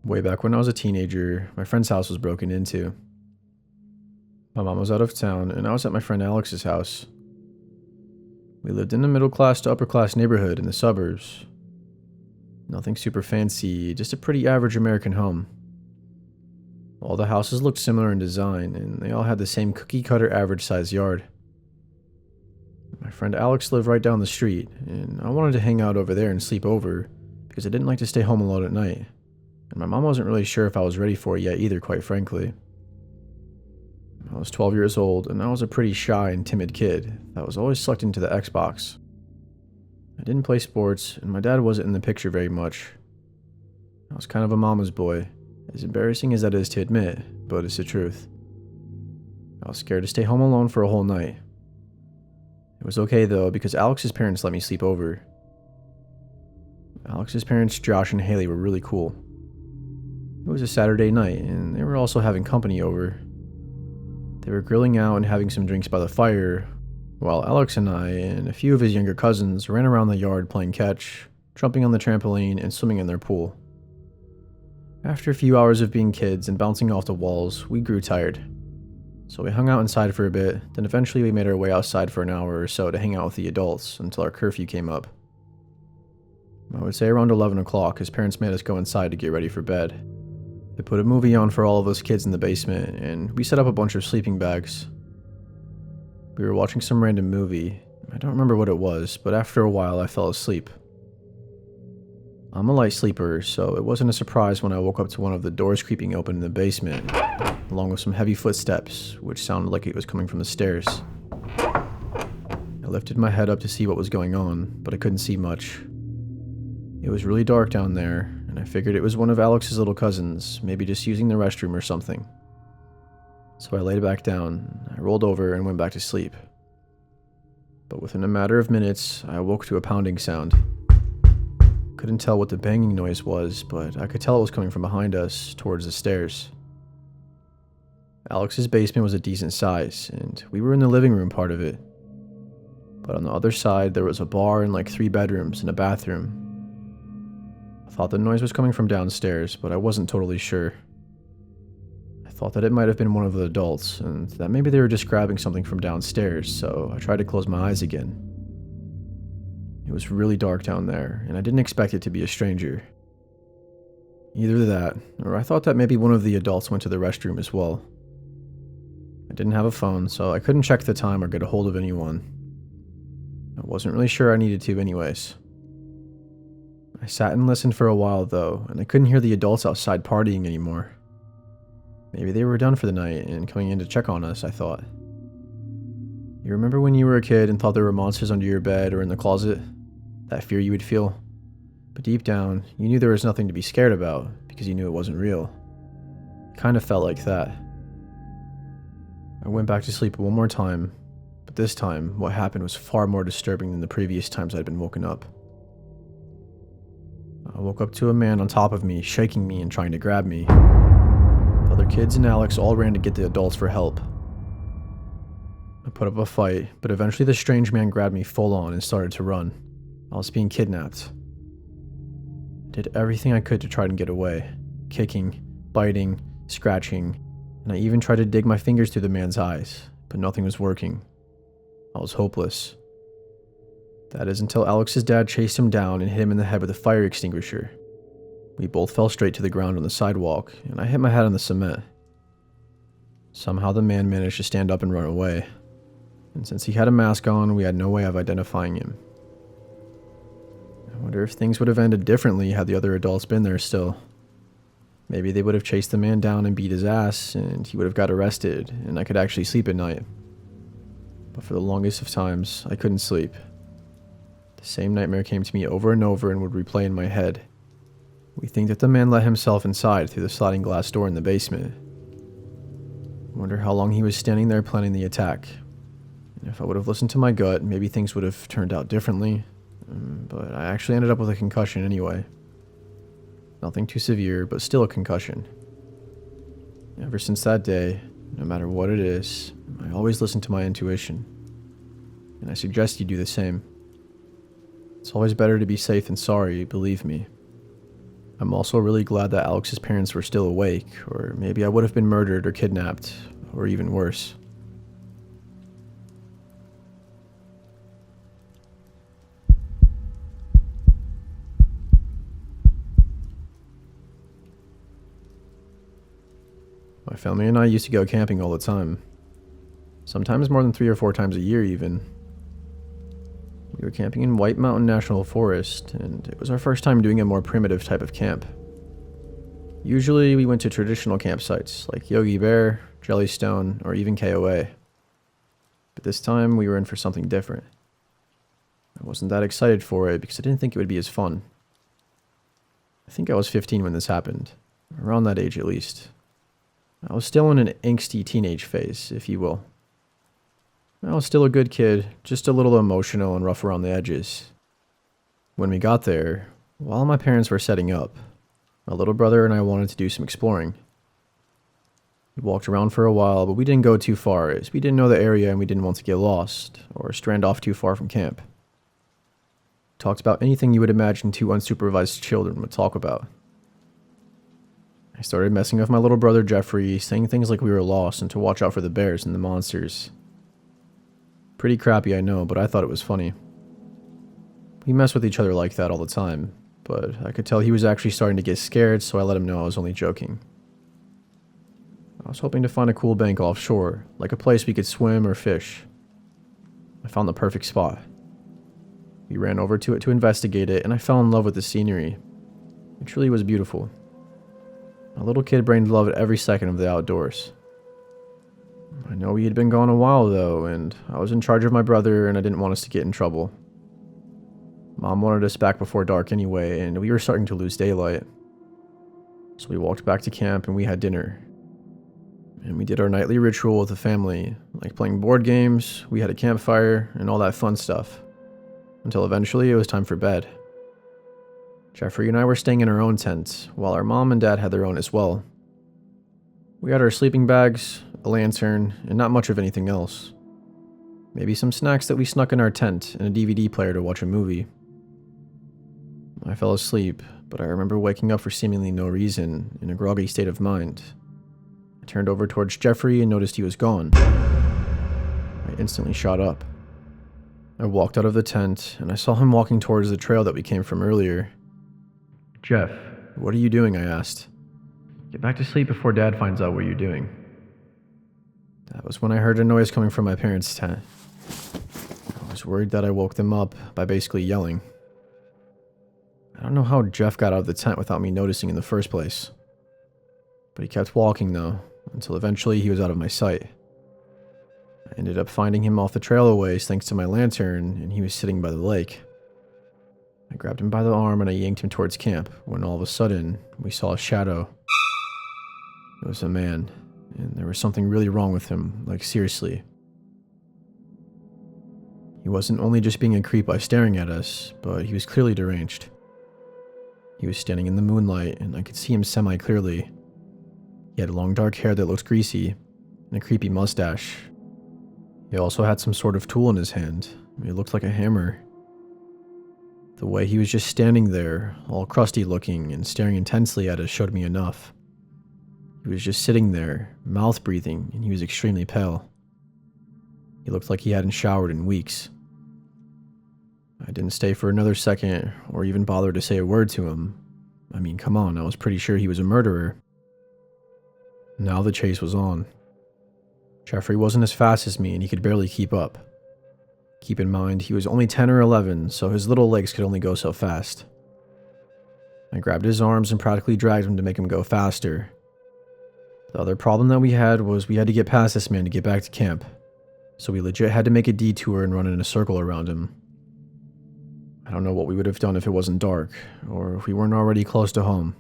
Way back when I was a teenager, my friend's house was broken into. My mom was out of town, and I was at my friend Alex's house. We lived in a middle class to upper class neighborhood in the suburbs. Nothing super fancy, just a pretty average American home. All the houses looked similar in design, and they all had the same cookie cutter average sized yard. My friend Alex lived right down the street, and I wanted to hang out over there and sleep over because I didn't like to stay home alone at night. And my mom wasn't really sure if I was ready for it yet either, quite frankly. I was 12 years old, and I was a pretty shy and timid kid that was always sucked into the Xbox. I didn't play sports, and my dad wasn't in the picture very much. I was kind of a mama's boy, as embarrassing as that is to admit, but it's the truth. I was scared to stay home alone for a whole night. It was okay though, because Alex's parents let me sleep over. Alex's parents, Josh and Haley, were really cool. It was a Saturday night, and they were also having company over. They were grilling out and having some drinks by the fire, while Alex and I and a few of his younger cousins ran around the yard playing catch, jumping on the trampoline, and swimming in their pool. After a few hours of being kids and bouncing off the walls, we grew tired. So we hung out inside for a bit, then eventually we made our way outside for an hour or so to hang out with the adults until our curfew came up. I would say around 11 o'clock, his parents made us go inside to get ready for bed. They put a movie on for all of us kids in the basement, and we set up a bunch of sleeping bags. We were watching some random movie. I don't remember what it was, but after a while I fell asleep. I'm a light sleeper, so it wasn't a surprise when I woke up to one of the doors creeping open in the basement, along with some heavy footsteps, which sounded like it was coming from the stairs. I lifted my head up to see what was going on, but I couldn't see much. It was really dark down there, and I figured it was one of Alex's little cousins, maybe just using the restroom or something. So I laid back down, I rolled over and went back to sleep. But within a matter of minutes, I awoke to a pounding sound. Couldn't tell what the banging noise was, but I could tell it was coming from behind us, towards the stairs. Alex's basement was a decent size, and we were in the living room part of it. But on the other side, there was a bar and like 3 bedrooms and a bathroom. I thought the noise was coming from downstairs, but I wasn't totally sure. I thought that it might have been one of the adults, and that maybe they were just grabbing something from downstairs, so I tried to close my eyes again. It was really dark down there, and I didn't expect it to be a stranger. Either that, or I thought that maybe one of the adults went to the restroom as well. I didn't have a phone, so I couldn't check the time or get a hold of anyone. I wasn't really sure I needed to anyways. I sat and listened for a while though, and I couldn't hear the adults outside partying anymore. Maybe they were done for the night and coming in to check on us, I thought. You remember when you were a kid and thought there were monsters under your bed or in the closet? That fear you would feel? But deep down, you knew there was nothing to be scared about because you knew it wasn't real. It kind of felt like that. I went back to sleep one more time, but this time, what happened was far more disturbing than the previous times I'd been woken up. I woke up to a man on top of me, shaking me and trying to grab me. The other kids and Alex all ran to get the adults for help. I put up a fight, but eventually the strange man grabbed me full on and started to run. I was being kidnapped. I did everything I could to try and get away, kicking, biting, scratching, and I even tried to dig my fingers through the man's eyes, but nothing was working. I was hopeless. That is until Alex's dad chased him down and hit him in the head with a fire extinguisher. We both fell straight to the ground on the sidewalk, and I hit my head on the cement. Somehow the man managed to stand up and run away, and since he had a mask on, we had no way of identifying him. I wonder if things would have ended differently had the other adults been there still. Maybe they would have chased the man down and beat his ass, and he would have got arrested, and I could actually sleep at night. But for the longest of times, I couldn't sleep. The same nightmare came to me over and over and would replay in my head. We think that the man let himself inside through the sliding glass door in the basement. I wonder how long he was standing there planning the attack. And if I would have listened to my gut, maybe things would have turned out differently. But I actually ended up with a concussion anyway. Nothing too severe, but still a concussion. Ever since that day, no matter what it is, I always listen to my intuition. And I suggest you do the same. It's always better to be safe than sorry, believe me. I'm also really glad that Alex's parents were still awake, or maybe I would have been murdered or kidnapped, or even worse. My family and I used to go camping all the time. Sometimes more than 3 or 4 times a year even. We were camping in White Mountain National Forest, and it was our first time doing a more primitive type of camp. Usually we went to traditional campsites like Yogi Bear, Jellystone, or even KOA. But this time we were in for something different. I wasn't that excited for it because I didn't think it would be as fun. I think I was 15 when this happened, around that age at least. I was still in an angsty teenage phase, if you will. I was still a good kid, just a little emotional and rough around the edges. When we got there, while my parents were setting up, my little brother and I wanted to do some exploring. We walked around for a while, but we didn't go too far as we didn't know the area and we didn't want to get lost or strand off too far from camp. Talked about anything you would imagine two unsupervised children would talk about. I started messing with my little brother Jeffrey, saying things like we were lost and to watch out for the bears and the monsters. Pretty crappy, I know, but I thought it was funny. We mess with each other like that all the time, but I could tell he was actually starting to get scared, so I let him know I was only joking. I was hoping to find a cool bank offshore, like a place we could swim or fish. I found the perfect spot. We ran over to it to investigate it, and I fell in love with the scenery. It truly was beautiful. My little kid brain loved every second of the outdoors. I know we had been gone a while though, and I was in charge of my brother and I didn't want us to get in trouble. Mom wanted us back before dark anyway, and we were starting to lose daylight. So we walked back to camp and we had dinner. And we did our nightly ritual with the family, like playing board games, we had a campfire, and all that fun stuff. Until eventually it was time for bed. Jeffrey and I were staying in our own tent, while our mom and dad had their own as well. We had our sleeping bags, a lantern, and not much of anything else. Maybe some snacks that we snuck in our tent and a DVD player to watch a movie. I fell asleep, but I remember waking up for seemingly no reason, in a groggy state of mind. I turned over towards Jeffrey and noticed he was gone. I instantly shot up. I walked out of the tent, and I saw him walking towards the trail that we came from earlier. "Jeff, what are you doing?" I asked. "Get back to sleep before Dad finds out what you're doing." That was when I heard a noise coming from my parents' tent. I was worried that I woke them up by basically yelling. I don't know how Jeff got out of the tent without me noticing in the first place. But he kept walking though, until eventually he was out of my sight. I ended up finding him off the trail a ways thanks to my lantern, and he was sitting by the lake. I grabbed him by the arm and I yanked him towards camp, when all of a sudden, we saw a shadow. It was a man, and there was something really wrong with him, like seriously. He wasn't only just being a creep by staring at us, but he was clearly deranged. He was standing in the moonlight, and I could see him semi-clearly. He had long dark hair that looked greasy, and a creepy mustache. He also had some sort of tool in his hand. It looked like a hammer. The way he was just standing there, all crusty looking and staring intensely at us showed me enough. He was just sitting there, mouth breathing, and he was extremely pale. He looked like he hadn't showered in weeks. I didn't stay for another second, or even bother to say a word to him. I mean, come on, I was pretty sure he was a murderer. Now the chase was on. Jeffrey wasn't as fast as me, and he could barely keep up. Keep in mind, he was only 10 or 11, so his little legs could only go so fast. I grabbed his arms and practically dragged him to make him go faster. The other problem that we had was we had to get past this man to get back to camp, so we legit had to make a detour and run in a circle around him. I don't know what we would have done if it wasn't dark, or if we weren't already close to home.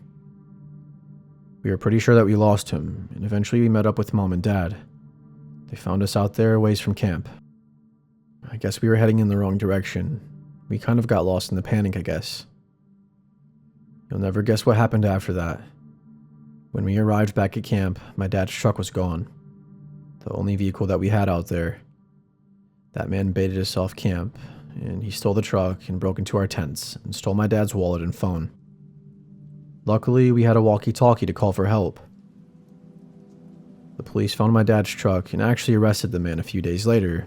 We were pretty sure that we lost him, and eventually we met up with Mom and Dad. They found us out there a ways from camp. I guess we were heading in the wrong direction. We kind of got lost in the panic, I guess. You'll never guess what happened after that. When we arrived back at camp, my dad's truck was gone. The only vehicle that we had out there. That man baited us off camp, and he stole the truck and broke into our tents and stole my dad's wallet and phone. Luckily, we had a walkie-talkie to call for help. The police found my dad's truck and actually arrested the man a few days later.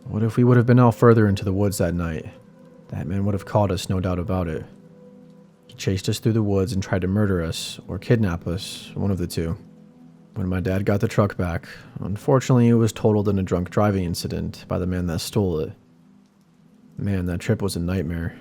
What if we would have been out further into the woods that night? That man would have caught us, no doubt about it. He chased us through the woods and tried to murder us, or kidnap us, one of the two. When my dad got the truck back, unfortunately it was totaled in a drunk driving incident by the man that stole it. Man, that trip was a nightmare.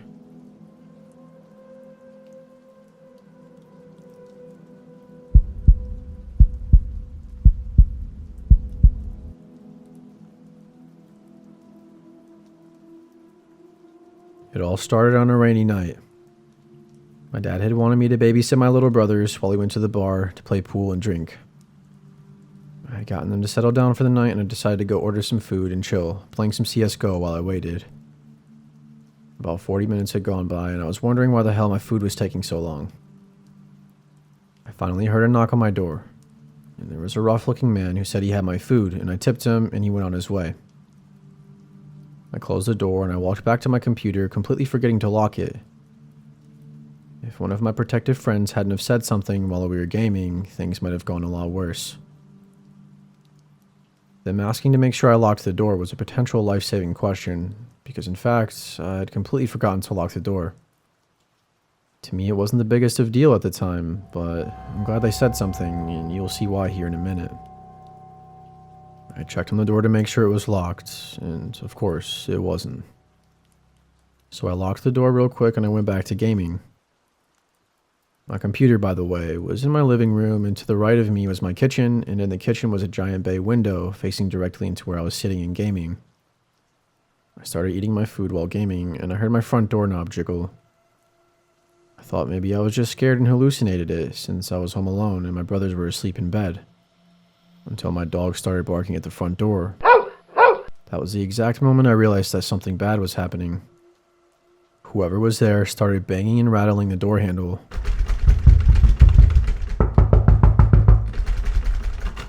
It all started on a rainy night. My dad had wanted me to babysit my little brothers while he went to the bar to play pool and drink. I had gotten them to settle down for the night and I decided to go order some food and chill, playing some CSGO while I waited. About 40 minutes had gone by and I was wondering why the hell my food was taking so long. I finally heard a knock on my door, and there was a rough-looking man who said he had my food, and I tipped him and he went on his way. I closed the door and I walked back to my computer, completely forgetting to lock it. If one of my protective friends hadn't have said something while we were gaming, things might have gone a lot worse. Them asking to make sure I locked the door was a potential life-saving question, because in fact, I had completely forgotten to lock the door. To me, it wasn't the biggest of deal at the time, but I'm glad they said something, and you'll see why here in a minute. I checked on the door to make sure it was locked, and of course, it wasn't. So I locked the door real quick and I went back to gaming. My computer, by the way, was in my living room, and to the right of me was my kitchen, and in the kitchen was a giant bay window facing directly into where I was sitting and gaming. I started eating my food while gaming, and I heard my front doorknob jiggle. I thought maybe I was just scared and hallucinated it, since I was home alone and my brothers were asleep in bed. Until my dog started barking at the front door. That was the exact moment I realized that something bad was happening. Whoever was there started banging and rattling the door handle.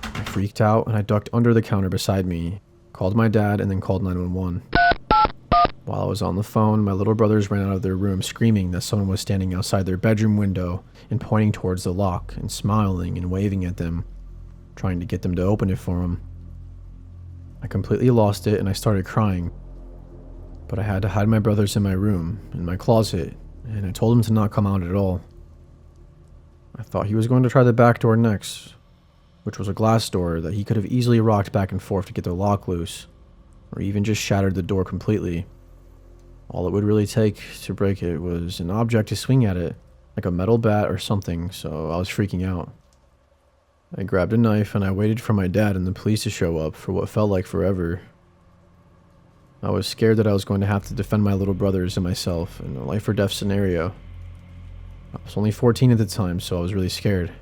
I freaked out and I ducked under the counter beside me, called my dad, and then called 911. While I was on the phone, my little brothers ran out of their room screaming that someone was standing outside their bedroom window and pointing towards the lock and smiling and waving at them, trying to get them to open it for them. I completely lost it and I started crying. But I had to hide my brothers in my room, in my closet, and I told him to not come out at all. I thought he was going to try the back door next, which was a glass door that he could have easily rocked back and forth to get the lock loose, or even just shattered the door completely. All it would really take to break it was an object to swing at it, like a metal bat or something, so I was freaking out. I grabbed a knife and I waited for my dad and the police to show up for what felt like forever. I was scared that I was going to have to defend my little brothers and myself in a life or death scenario. I was only 14 at the time, so I was really scared.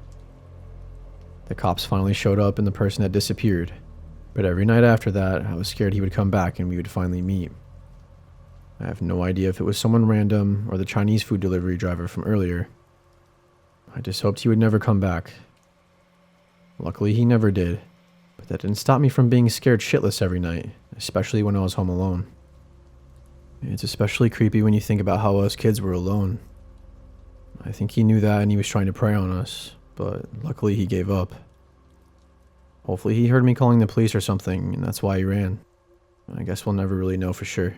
The cops finally showed up and the person had disappeared, but every night after that, I was scared he would come back and we would finally meet. I have no idea if it was someone random or the Chinese food delivery driver from earlier. I just hoped he would never come back. Luckily, he never did, but that didn't stop me from being scared shitless every night, especially when I was home alone. It's especially creepy when you think about how us kids were alone. I think he knew that and he was trying to prey on us, but luckily he gave up. Hopefully he heard me calling the police or something, and that's why he ran. I guess we'll never really know for sure.